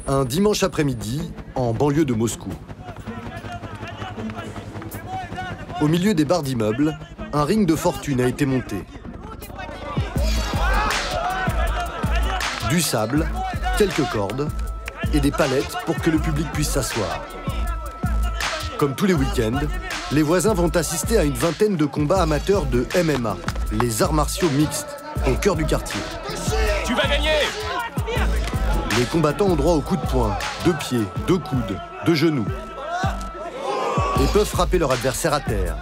Un dimanche après-midi, en banlieue de Moscou. Au milieu des barres d'immeubles, un ring de fortune a été monté. Du sable, quelques cordes et des palettes pour que le public puisse s'asseoir. Comme tous les week-ends, les voisins vont assister à une vingtaine de combats amateurs de MMA, les arts martiaux mixtes, au cœur du quartier. Tu vas gagner! Les combattants ont droit aux coups de poing, de pieds, de coudes, de genoux. Et peuvent frapper leur adversaire à terre.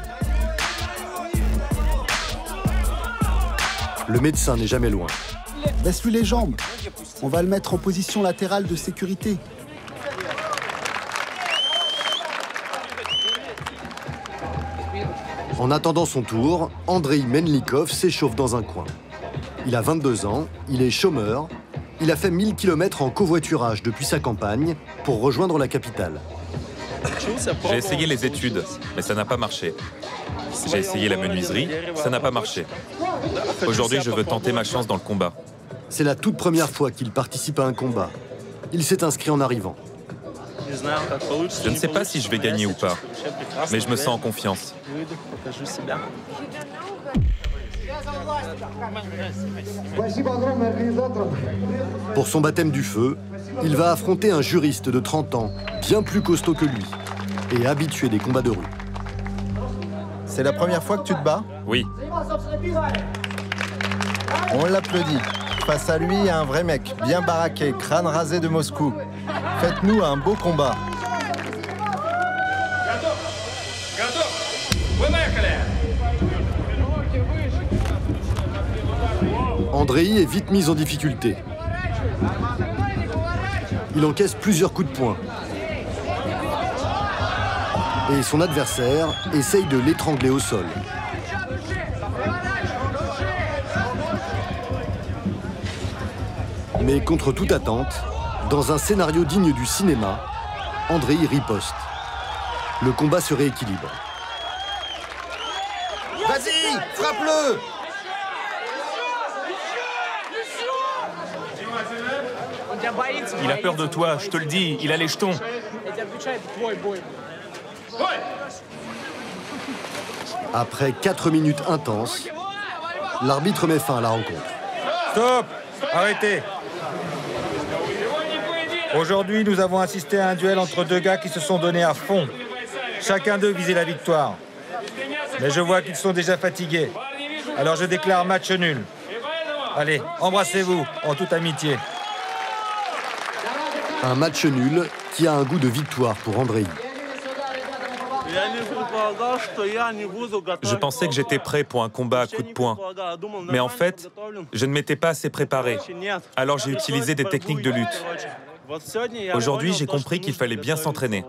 Le médecin n'est jamais loin. Baisse-lui les jambes. On va le mettre en position latérale de sécurité. En attendant son tour, Andrei Menlikov s'échauffe dans un coin. Il a 22 ans, il est chômeur, il a fait 1000 km en covoiturage depuis sa campagne pour rejoindre la capitale. J'ai essayé les études, mais ça n'a pas marché. J'ai essayé la menuiserie, ça n'a pas marché. Aujourd'hui, je veux tenter ma chance dans le combat. C'est la toute première fois qu'il participe à un combat. Il s'est inscrit en arrivant. Je ne sais pas si je vais gagner ou pas, mais je me sens en confiance. Pour son baptême du feu, il va affronter un juriste de 30 ans, bien plus costaud que lui, et habitué des combats de rue. C'est la première fois que tu te bats? Oui. On l'applaudit. Face à lui, il y a un vrai mec, bien baraqué, crâne rasé de Moscou. Faites-nous un beau combat. Andrei est vite mis en difficulté. Il encaisse plusieurs coups de poing. Et son adversaire essaye de l'étrangler au sol. Mais contre toute attente, dans un scénario digne du cinéma, Andrei riposte. Le combat se rééquilibre. Vas-y, frappe-le! Il a peur de toi, je te le dis, il a les jetons. Après 4 minutes intenses, l'arbitre met fin à la rencontre. Stop! Arrêtez! Aujourd'hui, nous avons assisté à un duel entre deux gars qui se sont donnés à fond. Chacun d'eux visait la victoire. Mais je vois qu'ils sont déjà fatigués. Alors je déclare match nul. Allez, embrassez-vous, en toute amitié. Un match nul qui a un goût de victoire pour Andrei. Je pensais que j'étais prêt pour un combat à coups de poing. Mais en fait, je ne m'étais pas assez préparé. Alors j'ai utilisé des techniques de lutte. Aujourd'hui, j'ai compris qu'il fallait bien s'entraîner.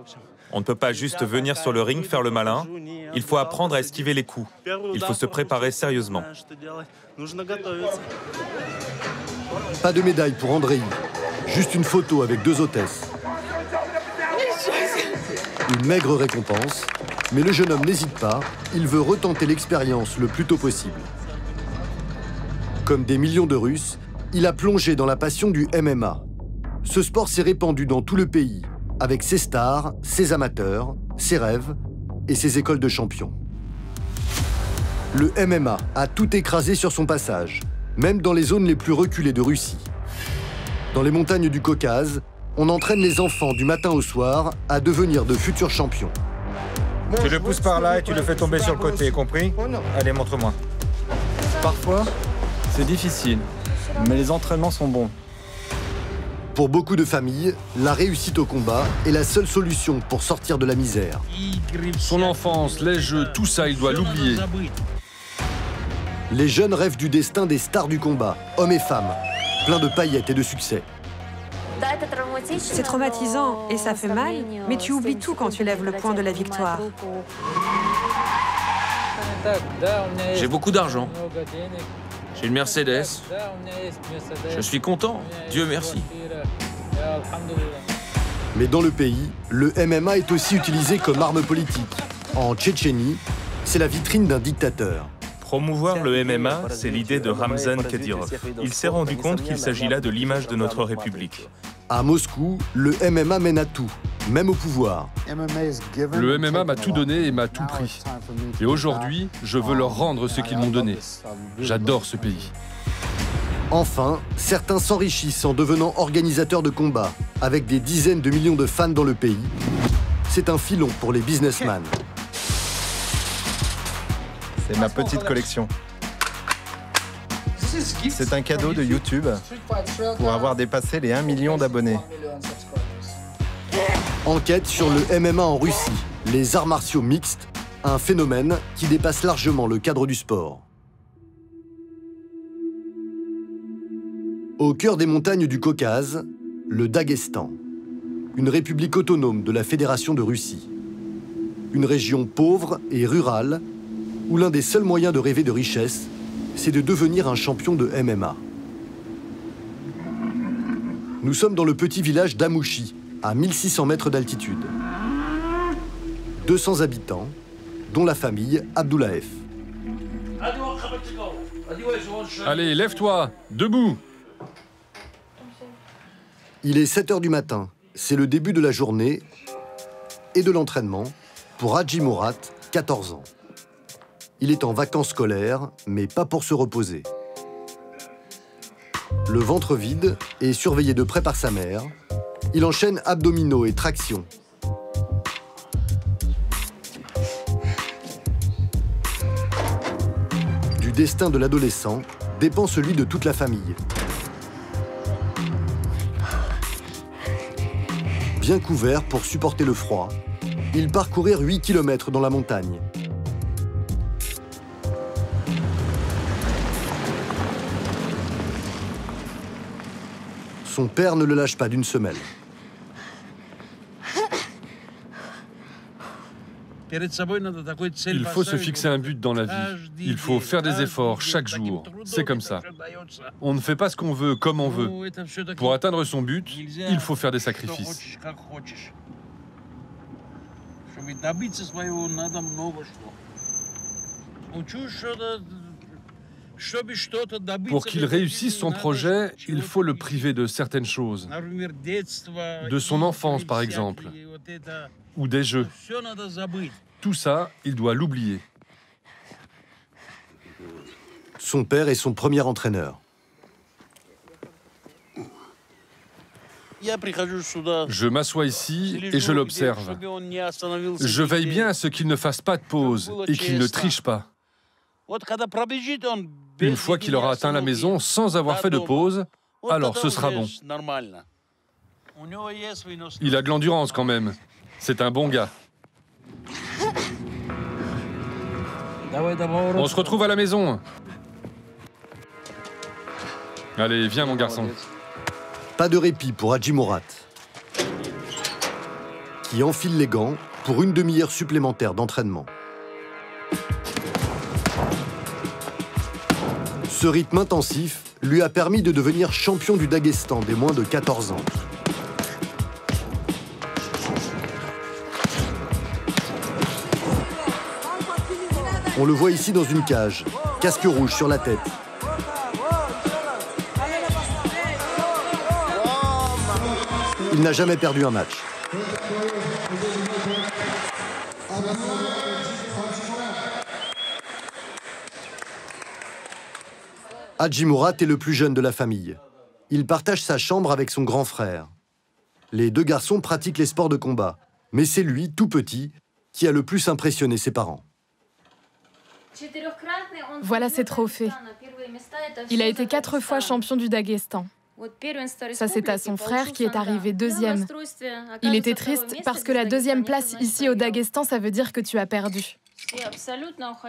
On ne peut pas juste venir sur le ring faire le malin. Il faut apprendre à esquiver les coups. Il faut se préparer sérieusement. Pas de médaille pour Andrei. Juste une photo avec 2 hôtesses. Une maigre récompense, mais le jeune homme n'hésite pas. Il veut retenter l'expérience le plus tôt possible. Comme des millions de Russes, il a plongé dans la passion du MMA. Ce sport s'est répandu dans tout le pays, avec ses stars, ses amateurs, ses rêves et ses écoles de champions. Le MMA a tout écrasé sur son passage, même dans les zones les plus reculées de Russie. Dans les montagnes du Caucase, on entraîne les enfants du matin au soir à devenir de futurs champions. Tu le pousses par là et tu le fais tomber sur le côté, compris? Allez, montre-moi. Parfois, c'est difficile, mais les entraînements sont bons. Pour beaucoup de familles, la réussite au combat est la seule solution pour sortir de la misère. Son enfance, les jeux, tout ça, il doit l'oublier. Les jeunes rêvent du destin des stars du combat, hommes et femmes, plein de paillettes et de succès. C'est traumatisant et ça fait mal, mais tu oublies tout quand tu lèves le poing de la victoire. J'ai beaucoup d'argent. J'ai une Mercedes. Je suis content, Dieu merci. Mais dans le pays, le MMA est aussi utilisé comme arme politique. En Tchétchénie, c'est la vitrine d'un dictateur. Promouvoir le MMA, c'est l'idée de Ramzan Kadyrov. Il s'est rendu compte qu'il s'agit là de l'image de notre République. À Moscou, le MMA mène à tout, même au pouvoir. Le MMA m'a tout donné et m'a tout pris. Et aujourd'hui, je veux leur rendre ce qu'ils m'ont donné. J'adore ce pays. Enfin, certains s'enrichissent en devenant organisateurs de combats, avec des dizaines de millions de fans dans le pays. C'est un filon pour les businessmen. C'est ma petite collection. C'est un cadeau de YouTube pour avoir dépassé les 1 million d'abonnés. Enquête sur le MMA en Russie, les arts martiaux mixtes, un phénomène qui dépasse largement le cadre du sport. Au cœur des montagnes du Caucase, le Daghestan, une république autonome de la Fédération de Russie. Une région pauvre et rurale où l'un des seuls moyens de rêver de richesse, c'est de devenir un champion de MMA. Nous sommes dans le petit village d'Amouchi, à 1600 mètres d'altitude. 200 habitants, dont la famille Abdoulaev. Allez, lève-toi, debout. Il est 7 h du matin, c'est le début de la journée et de l'entraînement pour Hadji Murat, 14 ans. Il est en vacances scolaires, mais pas pour se reposer. Le ventre vide et surveillé de près par sa mère, il enchaîne abdominaux et traction. Du destin de l'adolescent dépend celui de toute la famille. Bien couvert pour supporter le froid, ils parcourirent 8 km dans la montagne. Son père ne le lâche pas d'une semelle. Il faut se fixer un but dans la vie. Il faut faire des efforts chaque jour. C'est comme ça. On ne fait pas ce qu'on veut comme on veut. Pour atteindre son but, il faut faire des sacrifices. Pour qu'il réussisse son projet, il faut le priver de certaines choses. De son enfance, par exemple, ou des jeux. Tout ça, il doit l'oublier. Son père est son premier entraîneur. Je m'assois ici et je l'observe. Je veille bien à ce qu'il ne fasse pas de pause et qu'il ne triche pas. Une fois qu'il aura atteint la maison sans avoir fait de pause, alors ce sera bon. Il a de l'endurance quand même. C'est un bon gars. On se retrouve à la maison. Allez, viens mon garçon. Pas de répit pour Hadji Murat, qui enfile les gants pour une demi-heure supplémentaire d'entraînement. Ce rythme intensif lui a permis de devenir champion du Daghestan des moins de 14 ans. On le voit ici dans une cage, casque rouge sur la tête. Il n'a jamais perdu un match. Hadji Murat est le plus jeune de la famille. Il partage sa chambre avec son grand frère. Les deux garçons pratiquent les sports de combat, mais c'est lui, tout petit, qui a le plus impressionné ses parents. Voilà ses trophées. Il a été 4 fois champion du Daghestan. Ça, c'est à son frère qui est arrivé 2e. Il était triste parce que la 2e place ici au Daghestan, ça veut dire que tu as perdu.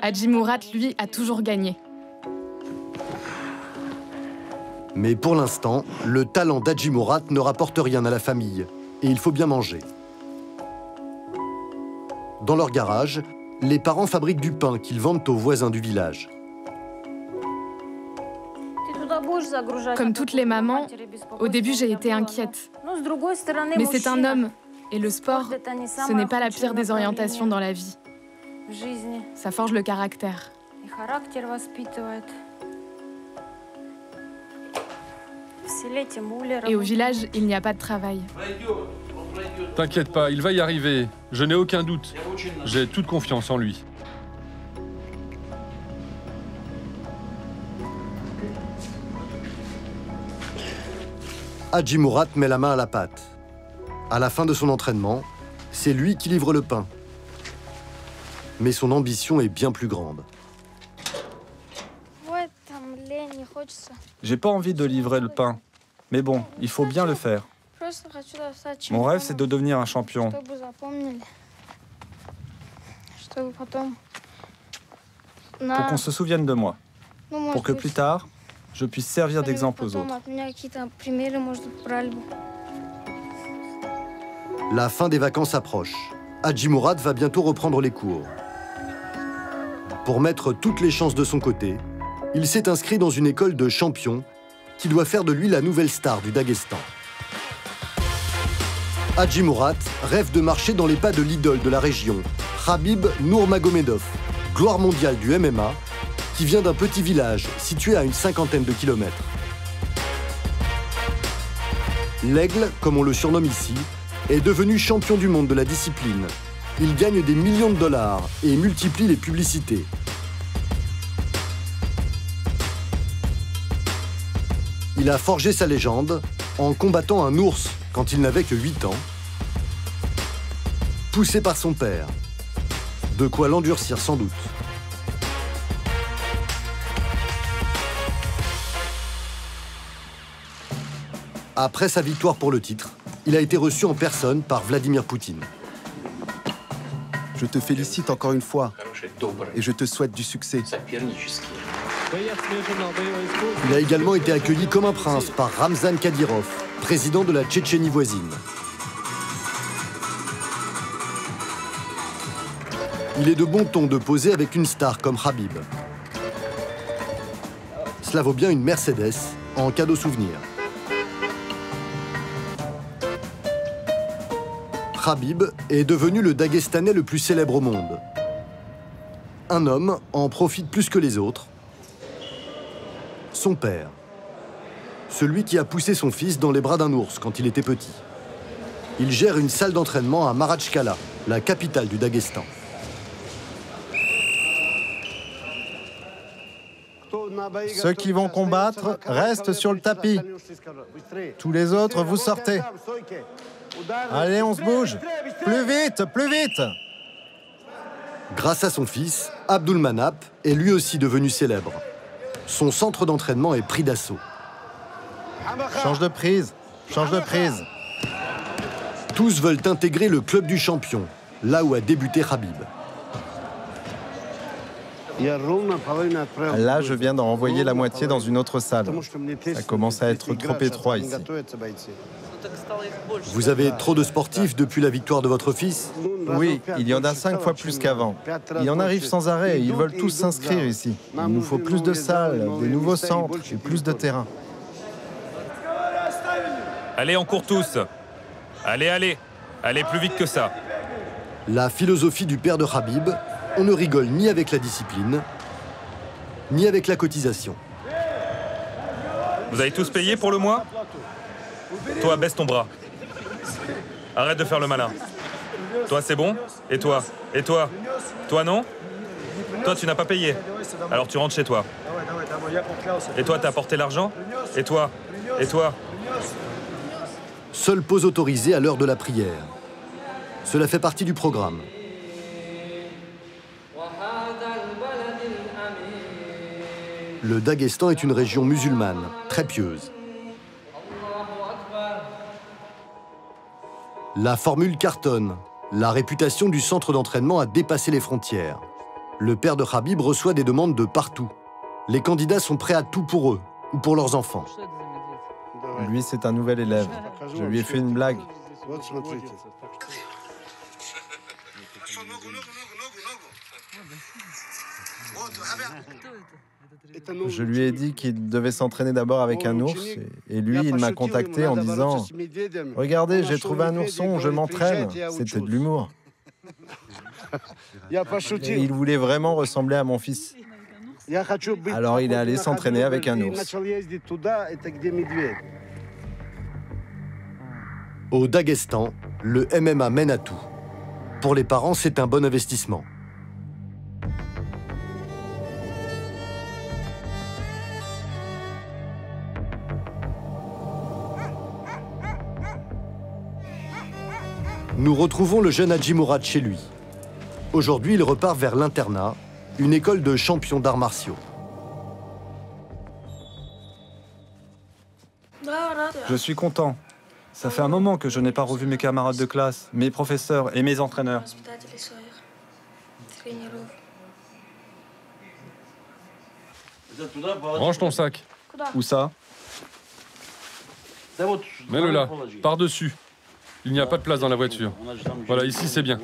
Hadji Murat, lui, a toujours gagné. Mais pour l'instant, le talent d'Hadji Murat ne rapporte rien à la famille. Et il faut bien manger. Dans leur garage, les parents fabriquent du pain qu'ils vendent aux voisins du village. Comme toutes les mamans, au début j'ai été inquiète. Mais c'est un homme, et le sport, ce n'est pas la pire des orientations dans la vie. Ça forge le caractère. Et au village, il n'y a pas de travail. T'inquiète pas, il va y arriver. Je n'ai aucun doute. J'ai toute confiance en lui. Hadji Mourad met la main à la pâte. À la fin de son entraînement, c'est lui qui livre le pain. Mais son ambition est bien plus grande. J'ai pas envie de livrer le pain. Mais bon, il faut bien le faire. Mon rêve, c'est de devenir un champion. Pour qu'on se souvienne de moi. Pour que plus tard, je puisse servir d'exemple aux autres. La fin des vacances approche. Hadji Mourad va bientôt reprendre les cours. Pour mettre toutes les chances de son côté, il s'est inscrit dans une école de champions qui doit faire de lui la nouvelle star du Daghestan. Hadji Mourad rêve de marcher dans les pas de l'idole de la région, Khabib Nurmagomedov, gloire mondiale du MMA, qui vient d'un petit village situé à une 50aine de kilomètres. L'Aigle, comme on le surnomme ici, est devenu champion du monde de la discipline. Il gagne des millions de dollars et multiplie les publicités. Il a forgé sa légende en combattant un ours quand il n'avait que 8 ans, poussé par son père. De quoi l'endurcir sans doute. Après sa victoire pour le titre, il a été reçu en personne par Vladimir Poutine. Je te félicite encore une fois et je te souhaite du succès. Il a également été accueilli comme un prince par Ramzan Kadyrov, président de la Tchétchénie voisine. Il est de bon ton de poser avec une star comme Khabib. Cela vaut bien une Mercedes en cadeau souvenir. Khabib est devenu le Daguestanais le plus célèbre au monde. Un homme en profite plus que les autres. Son père. Celui qui a poussé son fils dans les bras d'un ours quand il était petit. Il gère une salle d'entraînement à Maratchkala, la capitale du Daghestan. Ceux qui vont combattre restent sur le tapis. Tous les autres, vous sortez. Allez, on se bouge. Plus vite, plus vite. Grâce à son fils, Abdulmanap est lui aussi devenu célèbre. Son centre d'entraînement est pris d'assaut. Change de prise, change de prise. Tous veulent intégrer le club du champion, là où a débuté Khabib. Là, je viens d'en renvoyer la moitié dans une autre salle. Ça commence à être trop étroit ici. Vous avez trop de sportifs depuis la victoire de votre fils? Oui, il y en a 5 fois plus qu'avant. Il en arrive sans arrêt et ils veulent tous s'inscrire ici. Il nous faut plus de salles, des nouveaux centres et plus de terrain. Allez, on court tous. Allez, allez. Allez plus vite que ça. La philosophie du père de Khabib, on ne rigole ni avec la discipline, ni avec la cotisation. Vous avez tous payé pour le mois? Toi, baisse ton bras. Arrête de faire le malin. Toi, c'est bon? Et toi? Et toi? Toi, non? Toi, tu n'as pas payé. Alors tu rentres chez toi. Et toi, t'as apporté l'argent? Et toi? Et toi? Seule pause autorisée à l'heure de la prière. Cela fait partie du programme. Le Daghestan est une région musulmane, très pieuse. La formule cartonne. La réputation du centre d'entraînement a dépassé les frontières. Le père de Khabib reçoit des demandes de partout. Les candidats sont prêts à tout pour eux ou pour leurs enfants. Lui, c'est un nouvel élève. Je lui ai fait une blague. Je lui ai dit qu'il devait s'entraîner d'abord avec un ours et lui, il m'a contacté en disant « Regardez, j'ai trouvé un ourson, je m'entraîne ». C'était de l'humour. Et il voulait vraiment ressembler à mon fils. Alors il est allé s'entraîner avec un ours. Au Daghestan, le MMA mène à tout. Pour les parents, c'est un bon investissement. Nous retrouvons le jeune Hadji Mourad chez lui. Aujourd'hui, il repart vers l'internat, une école de champions d'arts martiaux. Je suis content. Ça fait un moment que je n'ai pas revu mes camarades de classe, mes professeurs et mes entraîneurs. Range ton sac. Où ça? Mets-le là, par-dessus. Il n'y a pas de place dans la voiture. Voilà, ici c'est bien.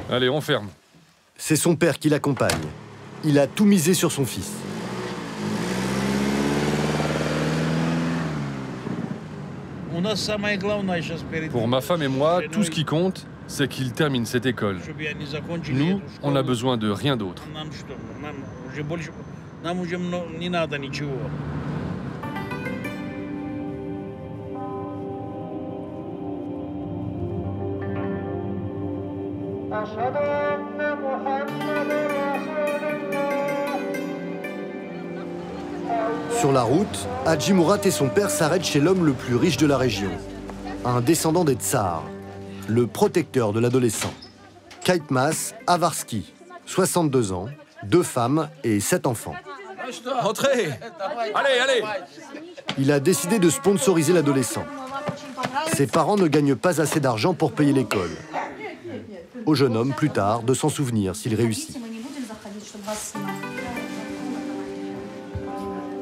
Allez, on ferme. C'est son père qui l'accompagne. Il a tout misé sur son fils. Pour ma femme et moi, tout ce qui compte, c'est qu'il termine cette école. Nous, on n'a besoin de rien d'autre. Sur la route, Hadji Mourad et son père s'arrêtent chez l'homme le plus riche de la région, un descendant des tsars, le protecteur de l'adolescent. Kaitmas Avarsky, 62 ans, 2 femmes et 7 enfants. Entrez! Allez, allez! Il a décidé de sponsoriser l'adolescent. Ses parents ne gagnent pas assez d'argent pour payer l'école. Au jeune homme, plus tard, de s'en souvenir s'il réussit.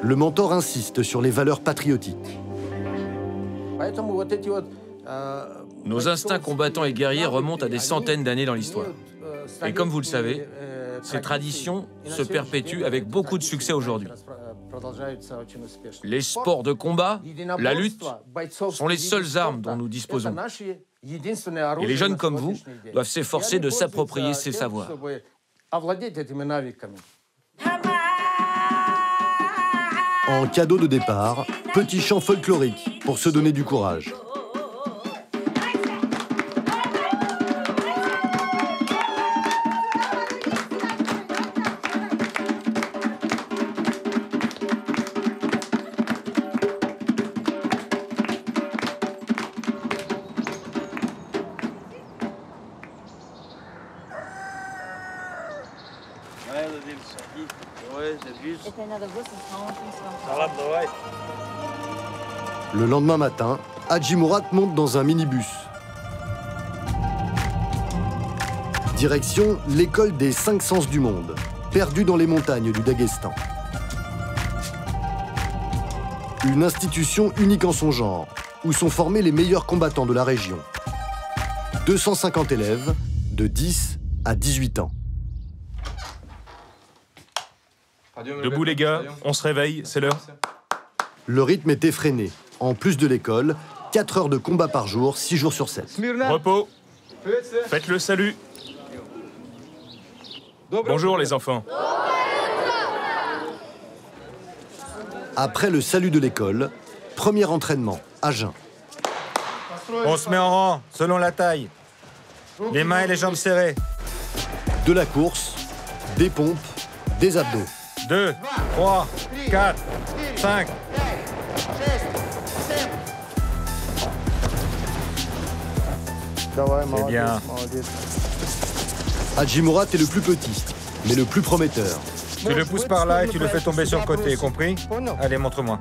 Le mentor insiste sur les valeurs patriotiques. Nos instincts combattants et guerriers remontent à des centaines d'années dans l'histoire. Et comme vous le savez, ces traditions se perpétuent avec beaucoup de succès aujourd'hui. Les sports de combat, la lutte, sont les seules armes dont nous disposons. Et les jeunes comme vous doivent s'efforcer de s'approprier ces savoirs. En cadeau de départ, petit chant folklorique pour se donner du courage. Le lendemain matin, Hadji Mourad monte dans un minibus. Direction l'école des 5 sens du monde, perdue dans les montagnes du Daghestan. Une institution unique en son genre, où sont formés les meilleurs combattants de la région. 250 élèves, de 10 à 18 ans. Debout les gars, on se réveille, c'est l'heure. Le rythme est effréné. En plus de l'école, 4 heures de combat par jour, 6 jours sur 7. Repos. Faites le salut. Bonjour les enfants. Après le salut de l'école, premier entraînement, à jeun. On se met en rang, selon la taille. Les mains et les jambes serrées. De la course, des pompes, des abdos. 2, 3, 4, 5. C'est bien. Hadji Mourad est le plus petit, mais le plus prometteur. Tu le pousses par là et tu le fais tomber sur le côté, compris? Allez, montre-moi.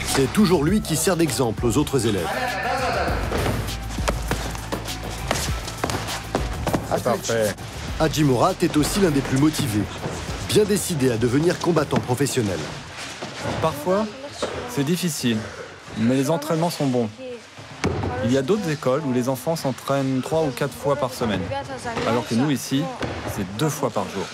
C'est toujours lui qui sert d'exemple aux autres élèves. C'est parfait. Hadji Mourad est aussi l'un des plus motivés, bien décidé à devenir combattant professionnel. Parfois, c'est difficile, mais les entraînements sont bons. Il y a d'autres écoles où les enfants s'entraînent 3 ou 4 fois par semaine, alors que nous, ici, c'est 2 fois par jour.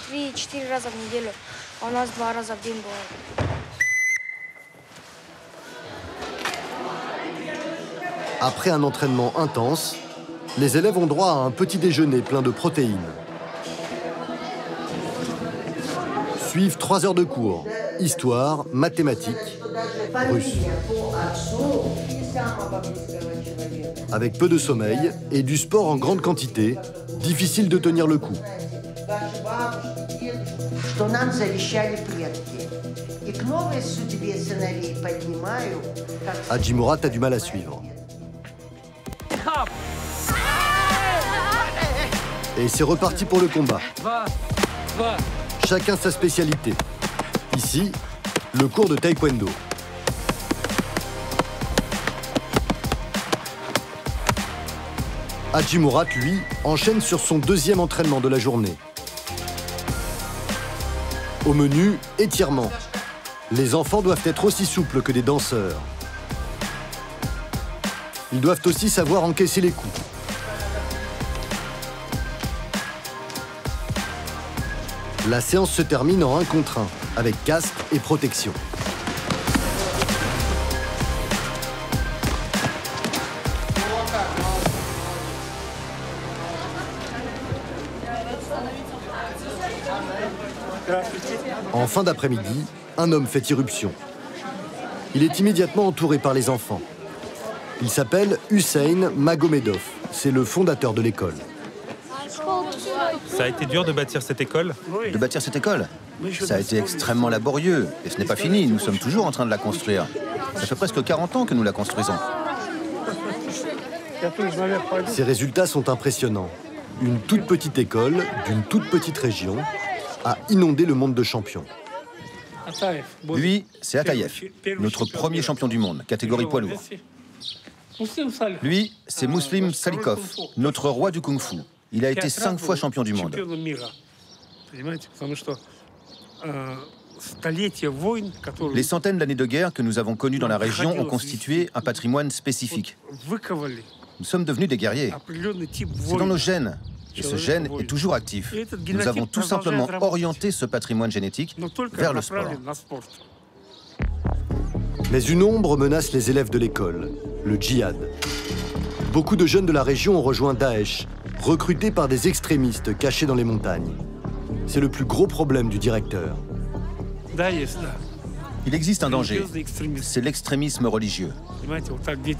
Après un entraînement intense, Les élèves ont droit à un petit déjeuner plein de protéines. Suivent 3 heures de cours, histoire, mathématiques, russe. Avec peu de sommeil et du sport en grande quantité, difficile de tenir le coup. Hadji Mourad a du mal à suivre. Et c'est reparti pour le combat. Chacun sa spécialité. Ici, le cours de taekwondo. Hadji Mourad, lui, enchaîne sur son 2e entraînement de la journée. Au menu, étirement. Les enfants doivent être aussi souples que des danseurs. Ils doivent aussi savoir encaisser les coups. La séance se termine en 1 contre 1, avec casque et protection. En fin d'après-midi, un homme fait irruption. Il est immédiatement entouré par les enfants. Il s'appelle Hussein Magomedov. C'est le fondateur de l'école. Ça a été dur de bâtir cette école? De bâtir cette école? Ça a été extrêmement laborieux. Et ce n'est pas fini, nous sommes toujours en train de la construire. Ça fait presque 40 ans que nous la construisons. Ces résultats sont impressionnants. Une toute petite école, d'une toute petite région, a inondé le monde de champions. Lui, c'est Ataïev, notre premier champion du monde, catégorie poids lourd. Lui, c'est Muslim Salikov, notre roi du kung-fu. Il a été 5 fois champion du monde. Les centaines d'années de guerre que nous avons connues dans la région ont constitué un patrimoine spécifique. Nous sommes devenus des guerriers. C'est dans nos gènes. Et ce gène est toujours actif. Nous avons tout simplement orienté ce patrimoine génétique vers le sport. Mais une ombre menace les élèves de l'école, le djihad. Beaucoup de jeunes de la région ont rejoint Daesh, recrutés par des extrémistes cachés dans les montagnes. C'est le plus gros problème du directeur. Il existe un danger, c'est l'extrémisme religieux.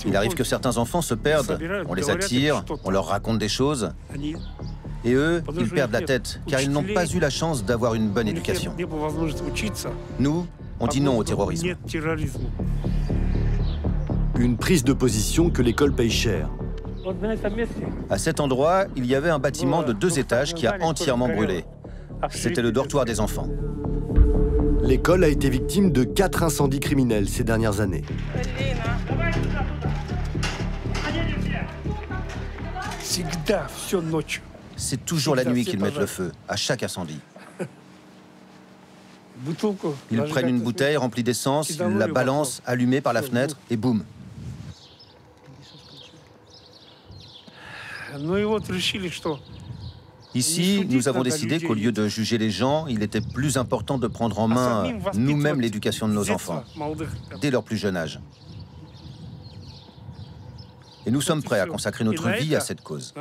Il arrive que certains enfants se perdent, on les attire, on leur raconte des choses, et eux, ils perdent la tête, car ils n'ont pas eu la chance d'avoir une bonne éducation. Nous, on dit non au terrorisme. Une prise de position que l'école paye cher. À cet endroit, il y avait un bâtiment de 2 étages qui a entièrement brûlé. C'était le dortoir des enfants. L'école a été victime de 4 incendies criminels ces dernières années. C'est toujours la nuit qu'ils mettent le feu, à chaque incendie. Ils prennent une bouteille remplie d'essence, ils la balancent, allumée par la fenêtre, et boum. Ici, nous avons décidé qu'au lieu de juger les gens, il était plus important de prendre en main nous-mêmes l'éducation de nos enfants, dès leur plus jeune âge. Et nous sommes prêts à consacrer notre vie à cette cause.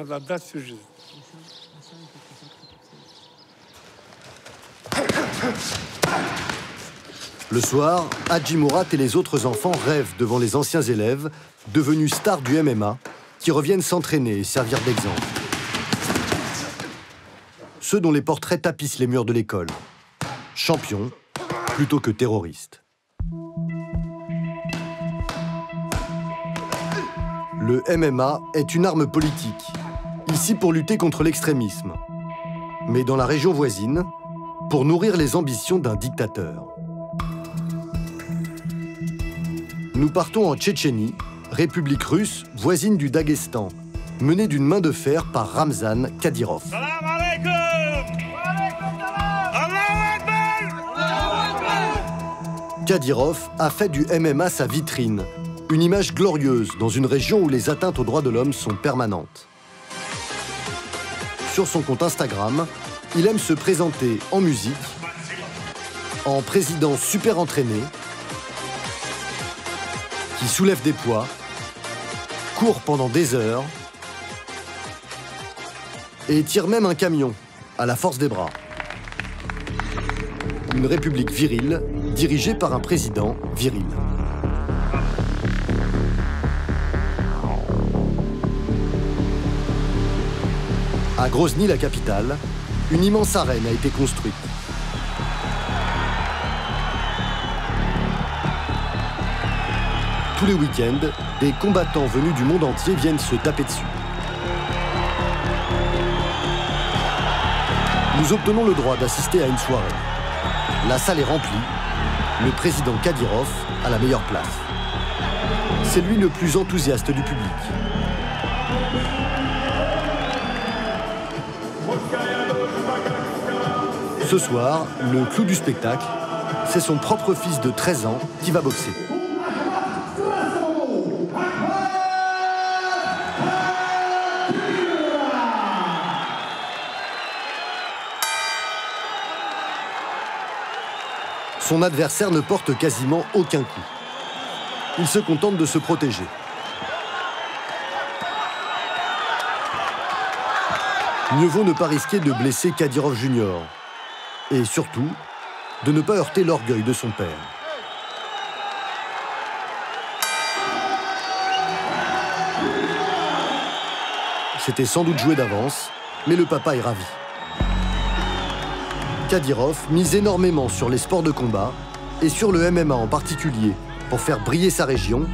Le soir, Hadji Mourad et les autres enfants rêvent devant les anciens élèves, devenus stars du MMA, qui reviennent s'entraîner et servir d'exemple. Ceux dont les portraits tapissent les murs de l'école. Champions plutôt que terroristes. Le MMA est une arme politique, ici pour lutter contre l'extrémisme, mais dans la région voisine, pour nourrir les ambitions d'un dictateur. Nous partons en Tchétchénie, république russe voisine du Daghestan, menée d'une main de fer par Ramzan Kadyrov. Kadyrov a fait du MMA sa vitrine, une image glorieuse dans une région où les atteintes aux droits de l'homme sont permanentes. Sur son compte Instagram, il aime se présenter en musique, en président super entraîné, qui soulève des poids, court pendant des heures et tire même un camion, à la force des bras. Une république virile, dirigée par un président viril. À Grozny, la capitale, une immense arène a été construite. Tous les week-ends, des combattants venus du monde entier viennent se taper dessus. Nous obtenons le droit d'assister à une soirée. La salle est remplie. Le président Kadyrov a la meilleure place. C'est lui le plus enthousiaste du public. Ce soir, le clou du spectacle, c'est son propre fils de 13 ans qui va boxer. Son adversaire ne porte quasiment aucun coup. Il se contente de se protéger. Mieux vaut ne pas risquer de blesser Kadyrov Junior. Et surtout, de ne pas heurter l'orgueil de son père. C'était sans doute joué d'avance, mais le papa est ravi. Kadyrov mise énormément sur les sports de combat et sur le MMA en particulier pour faire briller sa région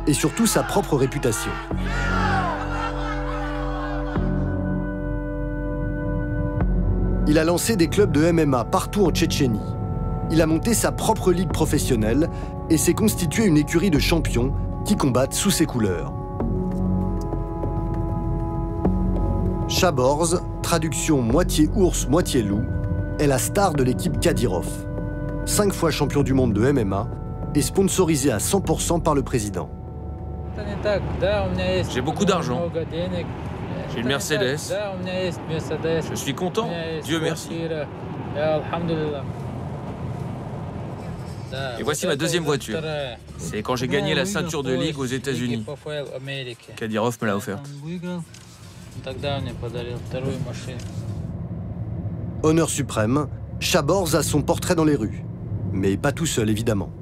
et surtout sa propre réputation. Il a lancé des clubs de MMA partout en Tchétchénie. Il a monté sa propre ligue professionnelle et s'est constitué une écurie de champions qui combattent sous ses couleurs. Chaborz, traduction moitié ours, moitié loup, est la star de l'équipe Kadyrov. 5 fois champion du monde de MMA et sponsorisé à 100% par le président. J'ai beaucoup d'argent. J'ai une Mercedes. Je suis content. Dieu merci. Et voici ma deuxième voiture. C'est quand j'ai gagné la ceinture de ligue aux États-Unis. Kadyrov me l'a offerte. Honneur suprême, Chaborz a son portrait dans les rues. Mais pas tout seul, évidemment.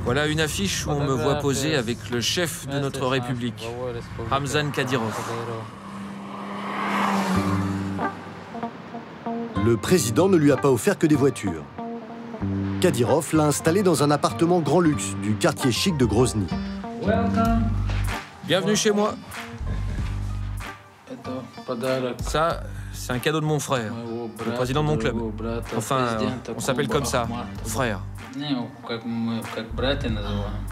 Voilà une affiche où on me voit poser avec le chef de notre République, Ramzan Kadyrov. Le président ne lui a pas offert que des voitures. Kadyrov l'a installé dans un appartement grand luxe du quartier chic de Grozny. Bienvenue chez moi. Ça, c'est un cadeau de mon frère, le président de mon club. Enfin, on s'appelle comme ça, frère.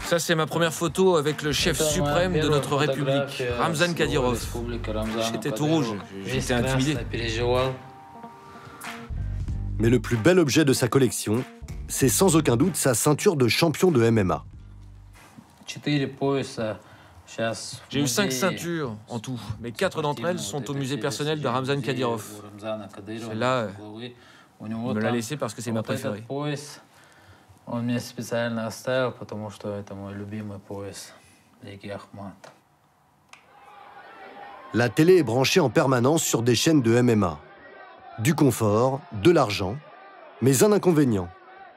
Ça, c'est ma première photo avec le chef suprême de notre République, Ramzan Kadyrov. J'étais tout rouge, j'étais intimidé. Mais le plus bel objet de sa collection, c'est sans aucun doute sa ceinture de champion de MMA. J'ai eu 5 ceintures en tout, mais 4 d'entre elles sont au musée personnel de Ramzan Kadyrov. Celle-là, on me l'a laissée parce que c'est ma préférée. La télé est branchée en permanence sur des chaînes de MMA. Du confort, de l'argent, mais un inconvénient.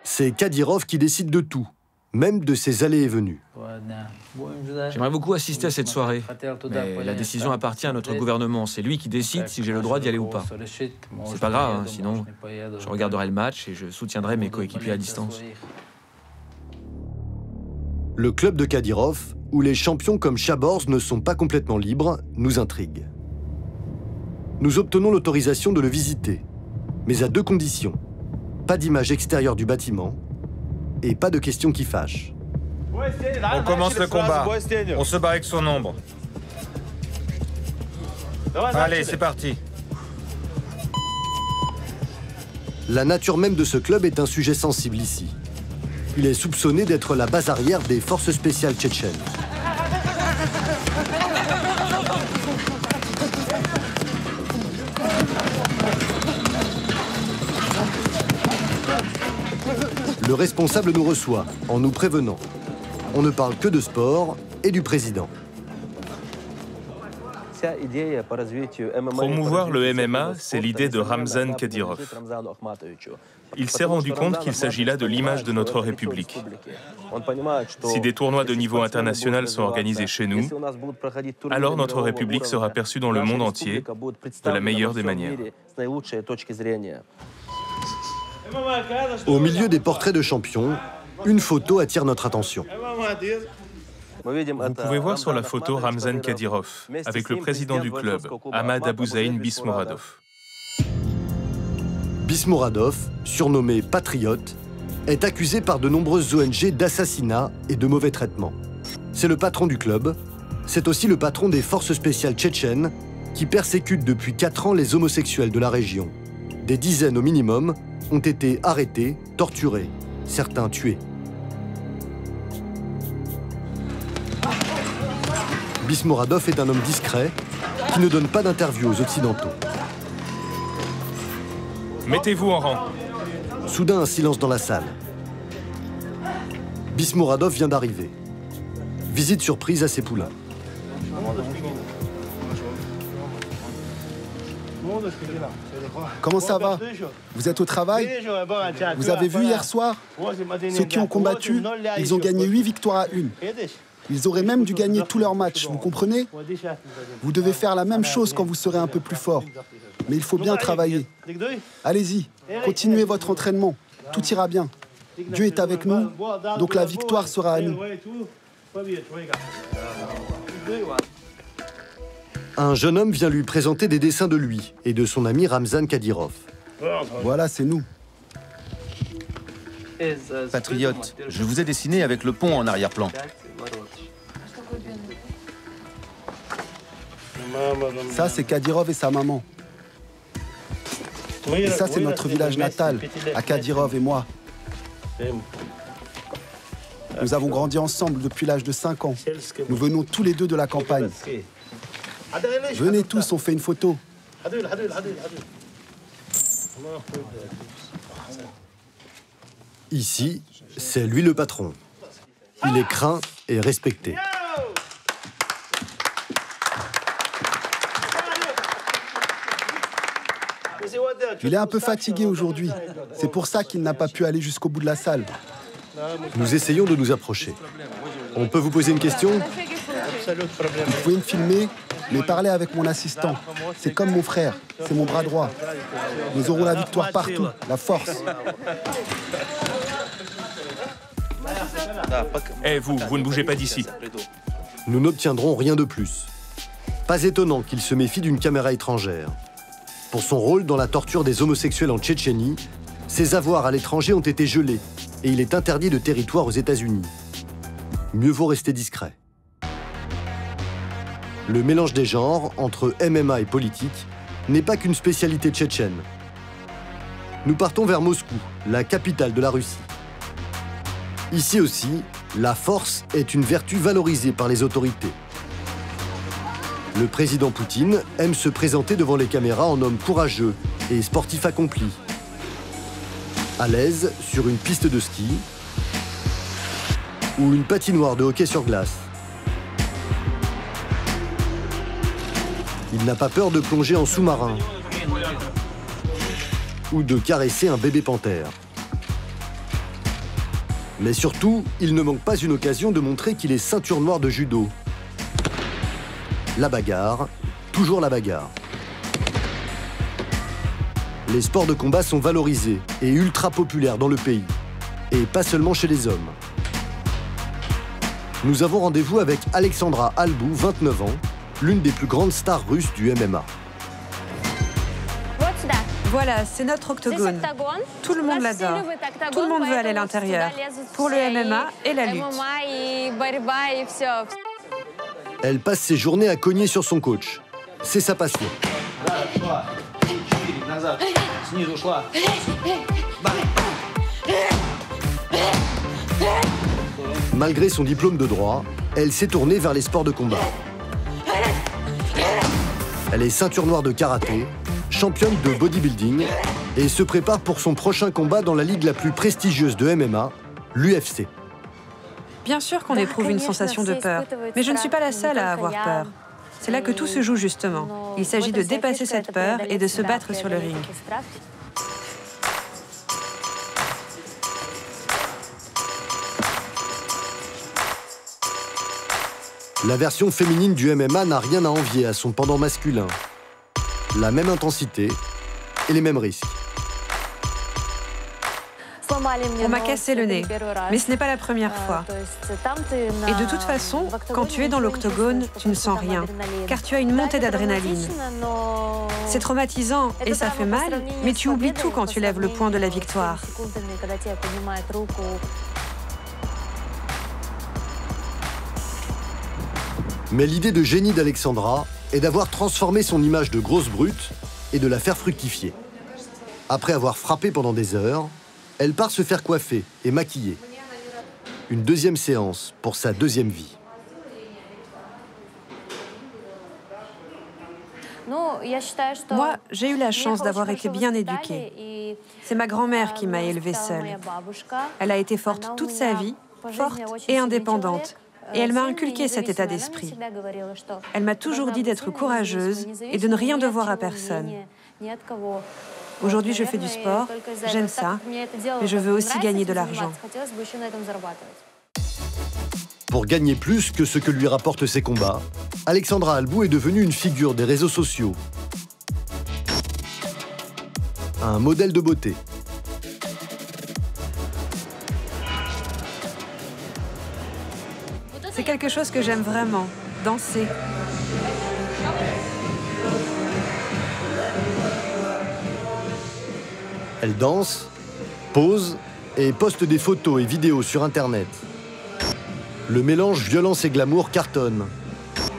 C'est Kadyrov qui décide de tout, même de ses allées et venues. J'aimerais beaucoup assister à cette soirée, mais la décision appartient à notre gouvernement. C'est lui qui décide si j'ai le droit d'y aller ou pas. C'est pas grave, hein, sinon je regarderai le match et je soutiendrai mes coéquipiers à distance. Le club de Kadyrov, où les champions comme Chaborz ne sont pas complètement libres, nous intrigue. Nous obtenons l'autorisation de le visiter, mais à 2 conditions. Pas d'image extérieure du bâtiment et pas de questions qui fâchent. On commence le combat. On se bat avec son ombre. Allez, c'est parti. La nature même de ce club est un sujet sensible ici. Il est soupçonné d'être la base arrière des forces spéciales tchétchènes. Le responsable nous reçoit en nous prévenant. On ne parle que de sport et du président. Promouvoir le MMA, c'est l'idée de Ramzan Kadyrov. Il s'est rendu compte qu'il s'agit là de l'image de notre République. Si des tournois de niveau international sont organisés chez nous, alors notre République sera perçue dans le monde entier de la meilleure des manières. Au milieu des portraits de champions, une photo attire notre attention. Vous pouvez voir sur la photo Ramzan Kadyrov avec le président du club, Ahmad Abouzaïn Bismouradov. Bismouradov, surnommé Patriote, est accusé par de nombreuses ONG d'assassinat et de mauvais traitements. C'est le patron du club, c'est aussi le patron des forces spéciales tchétchènes qui persécutent depuis 4 ans les homosexuels de la région. Des dizaines au minimum ont été arrêtés, torturés, certains tués. Bismouradov est un homme discret qui ne donne pas d'interview aux Occidentaux. Mettez-vous en rang. Soudain, un silence dans la salle. Bismouradov vient d'arriver. Visite surprise à ses poulains. Comment ça va? Vous êtes au travail? Vous avez vu hier soir? Ceux qui ont combattu, ils ont gagné 8 victoires à 1. Ils auraient même dû gagner tous leurs matchs, vous comprenez? Vous devez faire la même chose quand vous serez un peu plus fort. Mais il faut bien travailler. Allez-y, continuez votre entraînement. Tout ira bien. Dieu est avec nous, donc la victoire sera à nous. Un jeune homme vient lui présenter des dessins de lui et de son ami Ramzan Kadyrov. Voilà, c'est nous. Patriote, je vous ai dessiné avec le pont en arrière-plan. Ça, c'est Kadyrov et sa maman. Et ça, c'est notre village natal, à Kadyrov et moi. Nous avons grandi ensemble depuis l'âge de 5 ans. Nous venons tous les deux de la campagne. Venez tous, on fait une photo. Ici, c'est lui le patron. Il est craint et respecté. Il est un peu fatigué aujourd'hui. C'est pour ça qu'il n'a pas pu aller jusqu'au bout de la salle. Nous essayons de nous approcher. On peut vous poser une question? Vous pouvez me filmer, mais parlez avec mon assistant. C'est comme mon frère, c'est mon bras droit. Nous aurons la victoire partout, la force. Eh, vous ne bougez pas d'ici. Nous n'obtiendrons rien de plus. Pas étonnant qu'il se méfie d'une caméra étrangère. Pour son rôle dans la torture des homosexuels en Tchétchénie, ses avoirs à l'étranger ont été gelés et il est interdit de territoire aux États-Unis. Mieux vaut rester discret. Le mélange des genres entre MMA et politique n'est pas qu'une spécialité tchétchène. Nous partons vers Moscou, la capitale de la Russie. Ici aussi, la force est une vertu valorisée par les autorités. Le président Poutine aime se présenter devant les caméras en homme courageux et sportif accompli. À l'aise sur une piste de ski ou une patinoire de hockey sur glace. Il n'a pas peur de plonger en sous-marin ou de caresser un bébé panthère. Mais surtout, il ne manque pas une occasion de montrer qu'il est ceinture noire de judo. La bagarre, toujours la bagarre. Les sports de combat sont valorisés et ultra populaires dans le pays, et pas seulement chez les hommes. Nous avons rendez-vous avec Alexandra Albou, 29 ans, l'une des plus grandes stars russes du MMA. Voilà, c'est notre octogone. Tout le monde l'adore. Tout le monde veut aller à l'intérieur. Pour le MMA et la lutte. Elle passe ses journées à cogner sur son coach. C'est sa passion. Malgré son diplôme de droit, elle s'est tournée vers les sports de combat. Elle est ceinture noire de karaté, championne de bodybuilding et se prépare pour son prochain combat dans la ligue la plus prestigieuse de MMA, l'UFC. Bien sûr qu'on éprouve une sensation de peur, mais je ne suis pas la seule à avoir peur. C'est là que tout se joue justement. Il s'agit de dépasser cette peur et de se battre sur le ring. La version féminine du MMA n'a rien à envier à son pendant masculin. La même intensité et les mêmes risques. On m'a cassé le nez, mais ce n'est pas la première fois. Et de toute façon, quand tu es dans l'octogone, tu ne sens rien, car tu as une montée d'adrénaline. C'est traumatisant et ça fait mal, mais tu oublies tout quand tu lèves le poing de la victoire. Mais l'idée de génie d'Alexandra est d'avoir transformé son image de grosse brute et de la faire fructifier. Après avoir frappé pendant des heures, elle part se faire coiffer et maquiller. Une deuxième séance pour sa deuxième vie. Moi, j'ai eu la chance d'avoir été bien éduquée. C'est ma grand-mère qui m'a élevée seule. Elle a été forte toute sa vie, forte et indépendante. Et elle m'a inculqué cet état d'esprit. Elle m'a toujours dit d'être courageuse et de ne rien devoir à personne. Aujourd'hui, je fais du sport, j'aime ça, mais je veux aussi gagner de l'argent. Pour gagner plus que ce que lui rapportent ses combats, Alexandra Albou est devenue une figure des réseaux sociaux. Un modèle de beauté. C'est quelque chose que j'aime vraiment, danser. Elle danse, pose et poste des photos et vidéos sur Internet. Le mélange violence et glamour cartonne.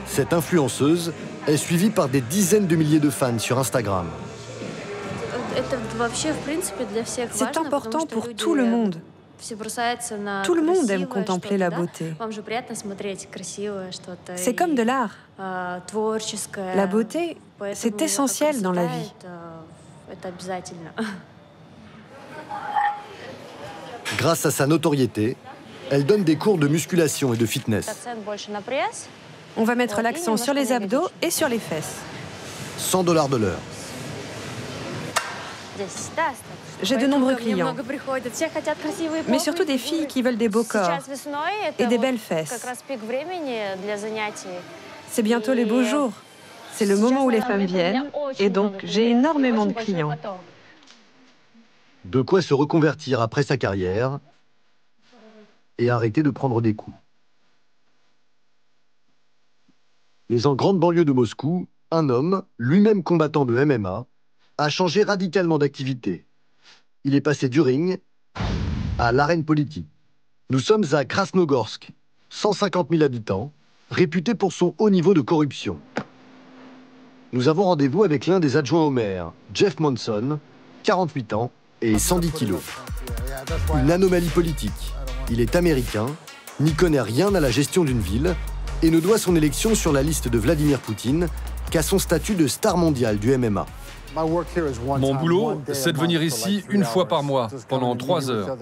Cette influenceuse est suivie par des dizaines de milliers de fans sur Instagram. C'est important pour tout le monde. Tout le monde aime contempler la beauté. C'est comme de l'art. La beauté, c'est essentiel dans la vie. Grâce à sa notoriété, elle donne des cours de musculation et de fitness. On va mettre l'accent sur les abdos et sur les fesses. 100 $ de l'heure. J'ai de nombreux clients, mais surtout des filles qui veulent des beaux corps et des belles fesses. C'est bientôt les beaux jours. C'est le moment où les femmes viennent, et donc j'ai énormément de clients. De quoi se reconvertir après sa carrière et arrêter de prendre des coups. Mais en grande banlieue de Moscou, un homme, lui-même combattant de MMA, a changé radicalement d'activité. Il est passé du ring à l'arène politique. Nous sommes à Krasnogorsk, 150 000 habitants, réputé pour son haut niveau de corruption. Nous avons rendez-vous avec l'un des adjoints au maire, Jeff Monson, 48 ans et 110 kilos. Une anomalie politique. Il est américain, n'y connaît rien à la gestion d'une ville et ne doit son élection sur la liste de Vladimir Poutine qu'à son statut de star mondial du MMA. Mon boulot, c'est de venir ici une fois par mois, pendant 3 heures.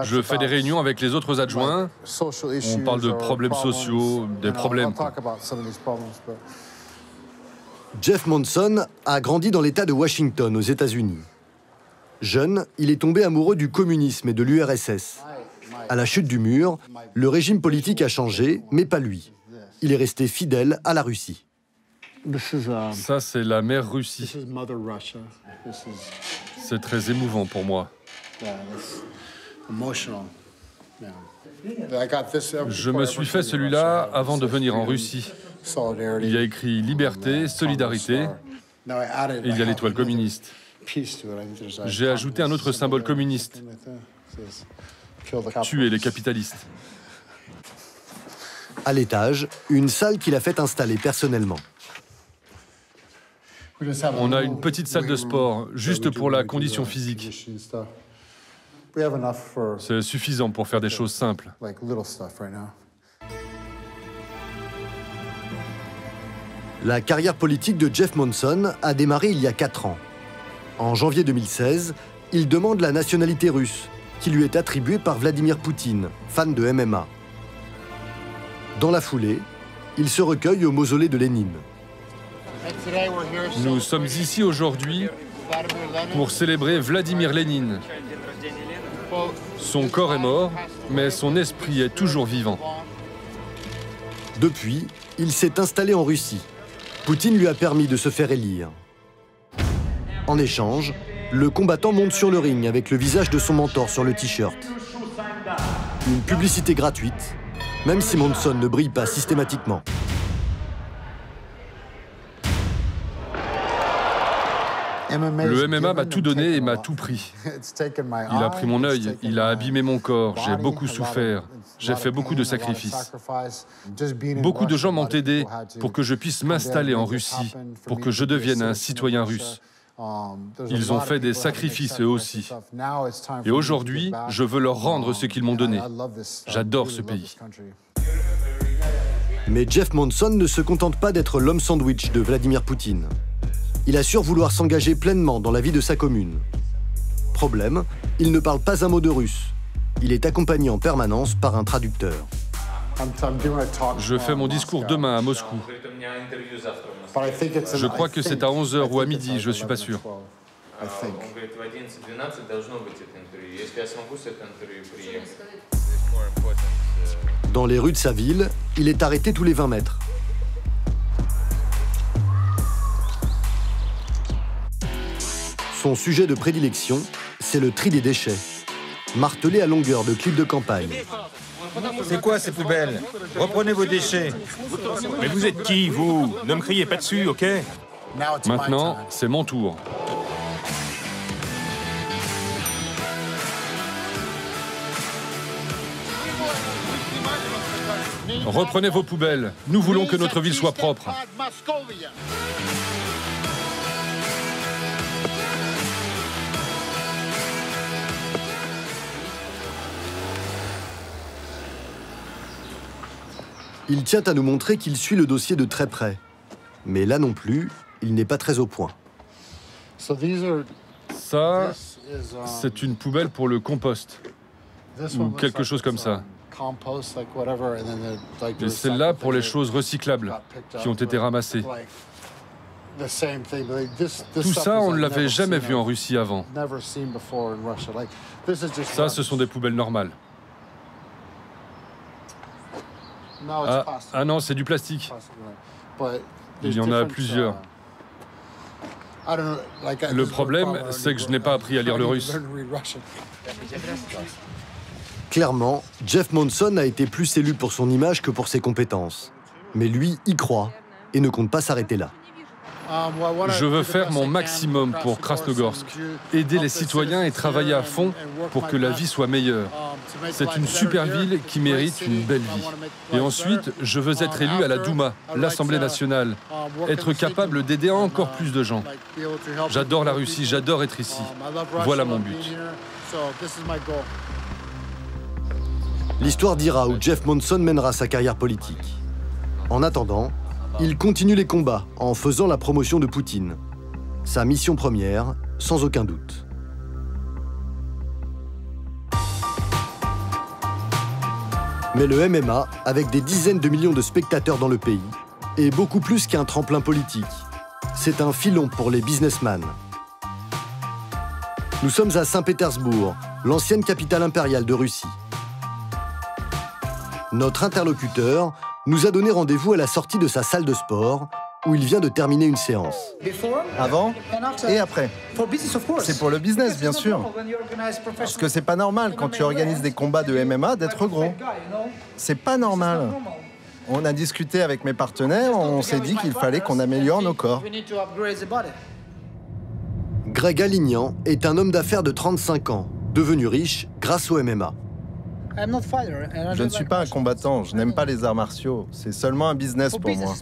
Je fais des réunions avec les autres adjoints. On parle de problèmes sociaux, des problèmes. Jeff Monson a grandi dans l'État de Washington, aux États-Unis. Jeune, il est tombé amoureux du communisme et de l'URSS. À la chute du mur, le régime politique a changé, mais pas lui. Il est resté fidèle à la Russie. Ça, c'est la mère Russie. C'est très émouvant pour moi. Je me suis fait celui-là avant de venir en Russie. Il y a écrit liberté, solidarité, et il y a l'étoile communiste. J'ai ajouté un autre symbole communiste. Tuer les capitalistes. À l'étage, une salle qu'il a fait installer personnellement. On a une petite salle de sport, juste pour la condition physique. C'est suffisant pour faire des choses simples. La carrière politique de Jeff Monson a démarré il y a 4 ans. En janvier 2016, il demande la nationalité russe, qui lui est attribuée par Vladimir Poutine, fan de MMA. Dans la foulée, il se recueille au mausolée de Lénine. Nous sommes ici aujourd'hui pour célébrer Vladimir Lénine. Son corps est mort, mais son esprit est toujours vivant. Depuis, il s'est installé en Russie. Poutine lui a permis de se faire élire. En échange, le combattant monte sur le ring avec le visage de son mentor sur le t-shirt. Une publicité gratuite, même si Monson ne brille pas systématiquement. Le MMA m'a tout donné et m'a tout pris. Il a pris mon œil, il a abîmé mon corps, j'ai beaucoup souffert, j'ai fait beaucoup de sacrifices. Beaucoup de gens m'ont aidé pour que je puisse m'installer en Russie, pour que je devienne un citoyen russe. Ils ont fait des sacrifices eux aussi. Et aujourd'hui, je veux leur rendre ce qu'ils m'ont donné. J'adore ce pays. Mais Jeff Monson ne se contente pas d'être l'homme sandwich de Vladimir Poutine. Il assure vouloir s'engager pleinement dans la vie de sa commune. Problème, il ne parle pas un mot de russe. Il est accompagné en permanence par un traducteur. Je fais mon discours demain à Moscou. Je crois que c'est à 11h ou à midi, je ne suis pas sûr. Dans les rues de sa ville, il est arrêté tous les 20 mètres. Son sujet de prédilection, c'est le tri des déchets, martelé à longueur de clips de campagne. C'est quoi ces poubelles? Reprenez vos déchets. Mais vous êtes qui, vous? Ne me criez pas dessus, ok? Maintenant, c'est mon tour. Reprenez vos poubelles. Nous voulons que notre ville soit propre. Il tient à nous montrer qu'il suit le dossier de très près. Mais là non plus, il n'est pas très au point. Ça, c'est une poubelle pour le compost. Ou quelque chose comme ça. Et celle-là pour les choses recyclables qui ont été ramassées. Tout ça, on ne l'avait jamais vu en Russie avant. Ça, ce sont des poubelles normales. Ah non, c'est du plastique. Il y en a plusieurs. Le problème, c'est que je n'ai pas appris à lire le russe. Clairement, Jeff Monson a été plus élu pour son image que pour ses compétences. Mais lui y croit et ne compte pas s'arrêter là. Je veux faire mon maximum pour Krasnogorsk, aider les citoyens et travailler à fond pour que la vie soit meilleure. C'est une super ville qui mérite une belle vie. Et ensuite, je veux être élu à la Douma, l'Assemblée nationale, être capable d'aider encore plus de gens. J'adore la Russie, j'adore être ici. Voilà mon but. L'histoire dira où Jeff Monson mènera sa carrière politique. En attendant, il continue les combats en faisant la promotion de Poutine. Sa mission première, sans aucun doute. Mais le MMA, avec des dizaines de millions de spectateurs dans le pays, est beaucoup plus qu'un tremplin politique. C'est un filon pour les businessmen. Nous sommes à Saint-Pétersbourg, l'ancienne capitale impériale de Russie. Notre interlocuteur nous a donné rendez-vous à la sortie de sa salle de sport, où il vient de terminer une séance. Avant et après. C'est pour le business, bien sûr. Parce que c'est pas normal, quand tu organises des combats de MMA, d'être gros. C'est pas normal. On a discuté avec mes partenaires, on s'est dit qu'il fallait qu'on améliore nos corps. Greg Alignan est un homme d'affaires de 35 ans, devenu riche grâce au MMA. Je ne suis pas un combattant, je n'aime pas les arts martiaux. C'est seulement un business pour moi.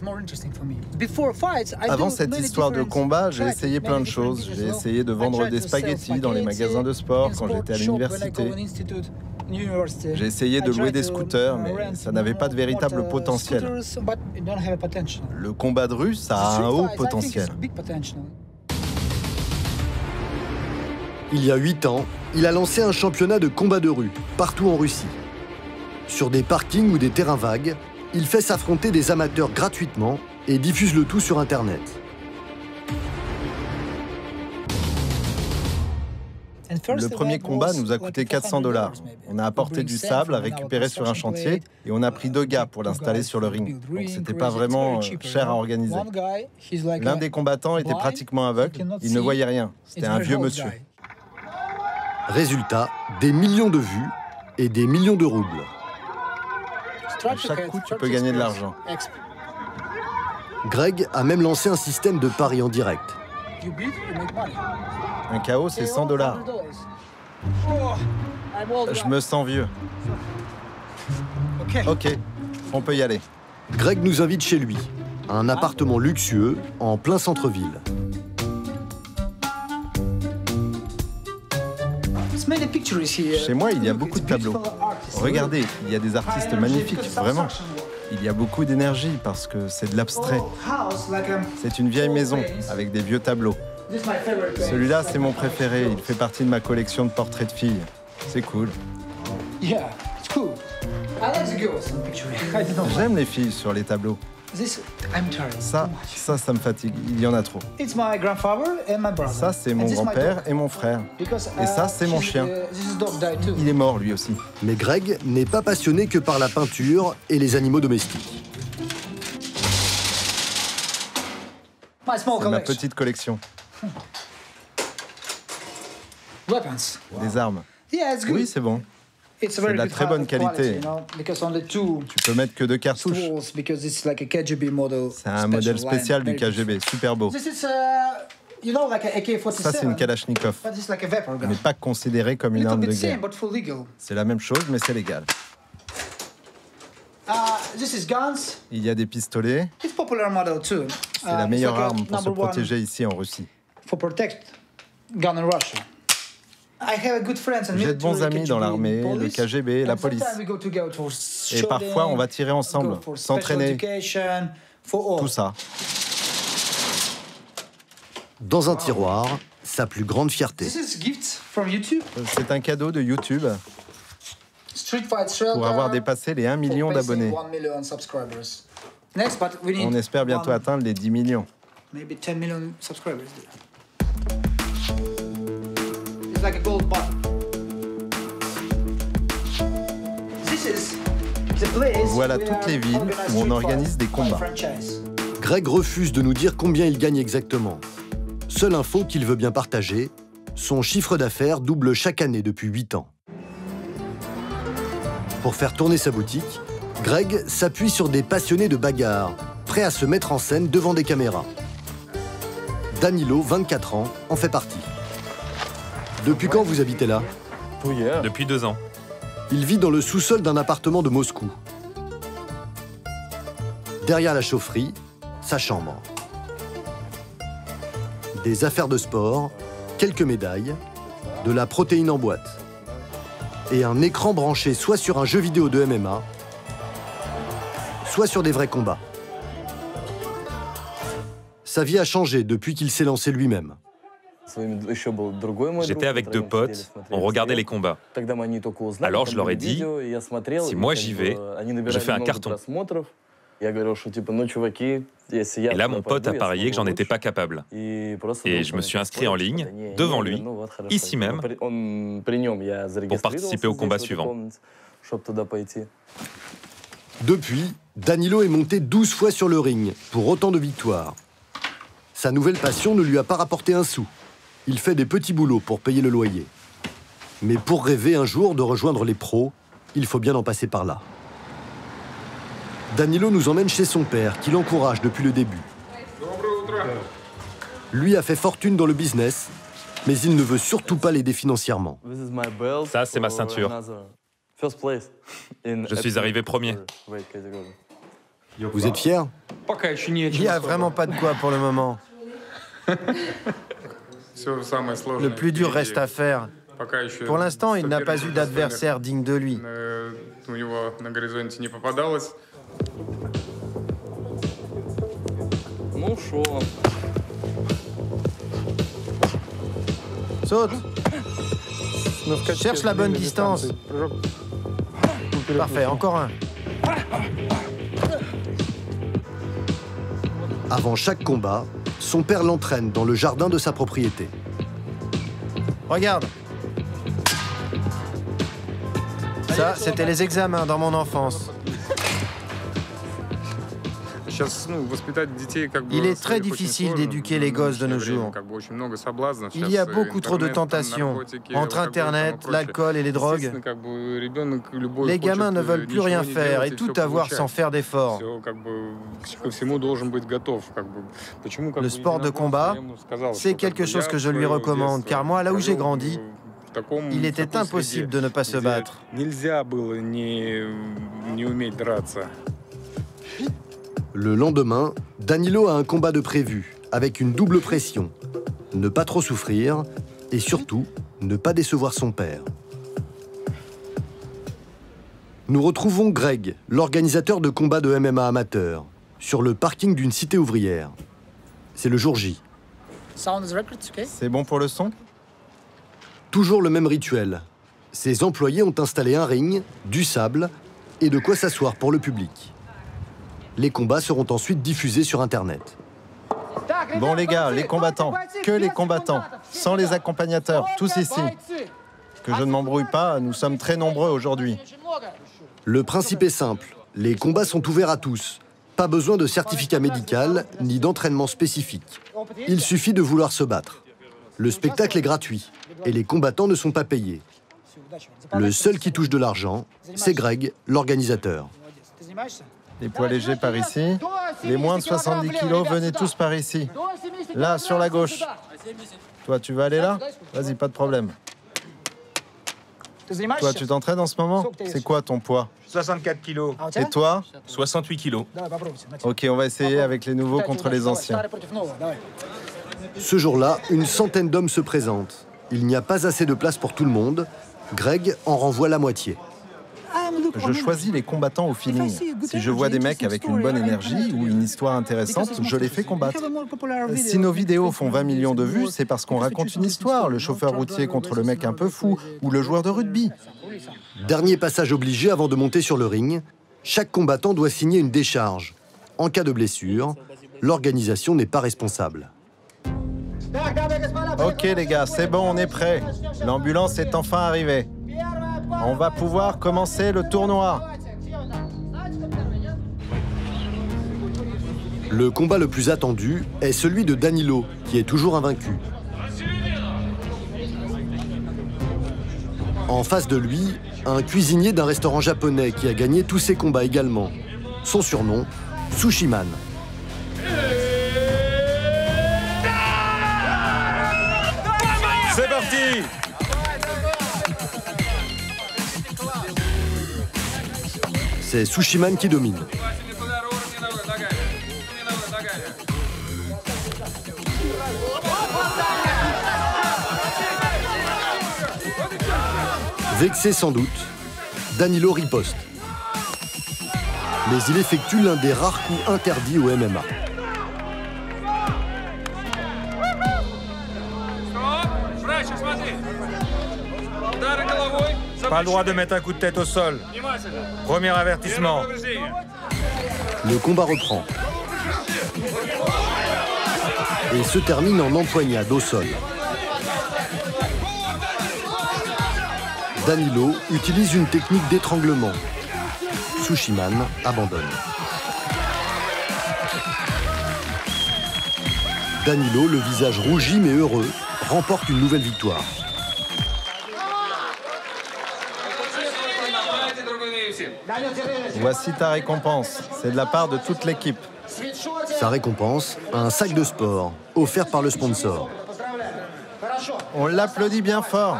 Avant cette histoire de combat, j'ai essayé plein de choses. J'ai essayé de vendre des spaghettis dans les magasins de sport quand j'étais à l'université. J'ai essayé de louer des scooters, mais ça n'avait pas de véritable potentiel. Le combat de rue, ça a un haut potentiel. Il y a 8 ans, il a lancé un championnat de combat de rue, partout en Russie. Sur des parkings ou des terrains vagues, il fait s'affronter des amateurs gratuitement et diffuse le tout sur Internet. Le premier combat nous a coûté 400 $. On a apporté du sable à récupérer sur un chantier et on a pris 2 gars pour l'installer sur le ring. Donc c'était pas vraiment cher à organiser. L'un des combattants était pratiquement aveugle, il ne voyait rien. C'était un vieux monsieur. Résultat, des millions de vues et des millions de roubles. À chaque coup, tu peux gagner de l'argent. Greg a même lancé un système de paris en direct. Un KO, c'est 100 $. Je me sens vieux. Ok, on peut y aller. Greg nous invite chez lui, un appartement luxueux en plein centre-ville. Chez moi, il y a beaucoup de tableaux. Regardez, il y a des artistes magnifiques, vraiment. Il y a beaucoup d'énergie parce que c'est de l'abstrait. C'est une vieille maison avec des vieux tableaux. Celui-là, c'est mon préféré. Il fait partie de ma collection de portraits de filles. C'est cool. J'aime les filles sur les tableaux. Ça me fatigue. Il y en a trop. Ça, c'est mon grand-père et mon frère. Et ça, c'est mon chien. Il est mort, lui aussi. Mais Greg n'est pas passionné que par la peinture et les animaux domestiques. C'est ma petite collection. Des armes. Oui, c'est bon. C'est de la très bonne qualité. Tu peux mettre que 2 cartouches. C'est un modèle spécial du KGB, super beau. Ça, c'est une Kalachnikov, mais pas considérée comme une arme de guerre. C'est la même chose, mais c'est légal. Il y a des pistolets. C'est la meilleure arme pour se protéger ici en Russie. J'ai de bons amis dans l'armée, le KGB, la police. Et parfois, on va tirer ensemble, s'entraîner, tout ça. Dans un tiroir, sa plus grande fierté. C'est un cadeau de YouTube pour avoir dépassé les 1 million d'abonnés. On espère bientôt atteindre les 10 millions. Voilà toutes les villes où on organise des combats. Greg refuse de nous dire combien il gagne exactement. Seule info qu'il veut bien partager, son chiffre d'affaires double chaque année depuis 8 ans. Pour faire tourner sa boutique, Greg s'appuie sur des passionnés de bagarre, prêts à se mettre en scène devant des caméras. Danilo, 24 ans, en fait partie. Depuis quand vous habitez là? Depuis 2 ans. Il vit dans le sous-sol d'un appartement de Moscou. Derrière la chaufferie, sa chambre. Des affaires de sport, quelques médailles, de la protéine en boîte. Et un écran branché soit sur un jeu vidéo de MMA, soit sur des vrais combats. Sa vie a changé depuis qu'il s'est lancé lui-même. J'étais avec 2 potes, on regardait les combats. Alors je leur ai dit, si moi j'y vais, je fais un carton. Et là, mon pote a parié que j'en étais pas capable. Et je me suis inscrit en ligne, devant lui, ici même, pour participer au combat suivant. Depuis, Danilo est monté 12 fois sur le ring, pour autant de victoires. Sa nouvelle passion ne lui a pas rapporté un sou. Il fait des petits boulots pour payer le loyer. Mais pour rêver un jour de rejoindre les pros, il faut bien en passer par là. Danilo nous emmène chez son père, qui l'encourage depuis le début. Lui a fait fortune dans le business, mais il ne veut surtout pas l'aider financièrement. Ça, c'est ma ceinture. Je suis arrivé premier. Vous êtes fiers? Il n'y a vraiment pas de quoi pour le moment. Le plus dur reste à faire. Pour l'instant, il n'a pas eu d'adversaire digne de lui. Saute. Cherche la bonne distance. Parfait, encore un. Avant chaque combat, son père l'entraîne dans le jardin de sa propriété. Regarde. Ça, c'était les examens dans mon enfance. Il est très difficile d'éduquer les gosses de nos jours. Il y a beaucoup trop de tentations entre Internet, l'alcool et les drogues. Les gamins ne veulent plus rien faire et tout avoir sans faire d'efforts. Le sport de combat, c'est quelque chose que je lui recommande, car moi, là où j'ai grandi, il était impossible de ne pas se battre. Le lendemain, Danilo a un combat de prévu, avec une double pression. Ne pas trop souffrir et surtout, ne pas décevoir son père. Nous retrouvons Greg, l'organisateur de combats de MMA amateurs, sur le parking d'une cité ouvrière. C'est le jour J. C'est bon pour le son? Toujours le même rituel. Ses employés ont installé un ring, du sable et de quoi s'asseoir pour le public. Les combats seront ensuite diffusés sur Internet. Bon les gars, les combattants, que les combattants, sans les accompagnateurs, tous ici. Que je ne m'embrouille pas, nous sommes très nombreux aujourd'hui. Le principe est simple, les combats sont ouverts à tous. Pas besoin de certificat médical ni d'entraînement spécifique. Il suffit de vouloir se battre. Le spectacle est gratuit et les combattants ne sont pas payés. Le seul qui touche de l'argent, c'est Greg, l'organisateur. Les poids légers par ici. Les moins de 70 kilos, venez tous par ici. Là, sur la gauche. Toi, tu vas aller là? Vas-y, pas de problème. Toi, tu t'entraînes en ce moment? C'est quoi ton poids? 64 kilos. Et toi? 68 kilos. Ok, on va essayer avec les nouveaux contre les anciens. Ce jour-là, une centaine d'hommes se présentent. Il n'y a pas assez de place pour tout le monde. Greg en renvoie la moitié. Je choisis les combattants au feeling. Si je vois des mecs avec une bonne énergie ou une histoire intéressante, je les fais combattre. Si nos vidéos font 20 millions de vues, c'est parce qu'on raconte une histoire. Le chauffeur routier contre le mec un peu fou ou le joueur de rugby. Dernier passage obligé avant de monter sur le ring. Chaque combattant doit signer une décharge. En cas de blessure, l'organisation n'est pas responsable. Ok les gars, c'est bon, on est prêts. L'ambulance est enfin arrivée. On va pouvoir commencer le tournoi. Le combat le plus attendu est celui de Danilo, qui est toujours invaincu. En face de lui, un cuisinier d'un restaurant japonais qui a gagné tous ses combats également. Son surnom, Sushiman. C'est parti! C'est Sushiman qui domine. Vexé sans doute, Danilo riposte. Mais il effectue l'un des rares coups interdits au MMA. Pas le droit de mettre un coup de tête au sol. Premier avertissement. Le combat reprend. Et se termine en empoignade au sol. Danilo utilise une technique d'étranglement. Sushiman abandonne. Danilo, le visage rougi mais heureux, remporte une nouvelle victoire. Voici ta récompense. C'est de la part de toute l'équipe. Sa récompense, un sac de sport, offert par le sponsor. On l'applaudit bien fort.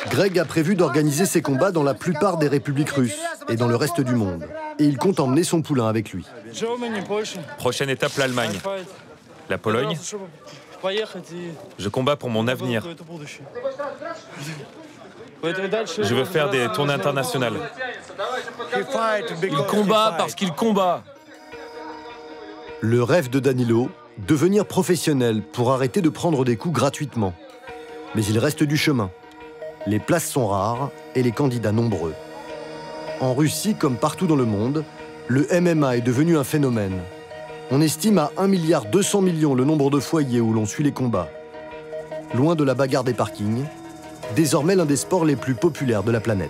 Greg a prévu d'organiser ses combats dans la plupart des républiques russes et dans le reste du monde. Et il compte emmener son poulain avec lui. Prochaine étape, l'Allemagne. La Pologne. Je combats pour mon avenir. Je veux faire des tournées internationales. Il combat parce qu'il combat. Le rêve de Danilo, devenir professionnel pour arrêter de prendre des coups gratuitement. Mais il reste du chemin. Les places sont rares et les candidats nombreux. En Russie, comme partout dans le monde, Le MMA est devenu un phénomène. On estime à 1,2 milliard le nombre de foyers où l'on suit les combats. Loin de la bagarre des parkings, désormais l'un des sports les plus populaires de la planète.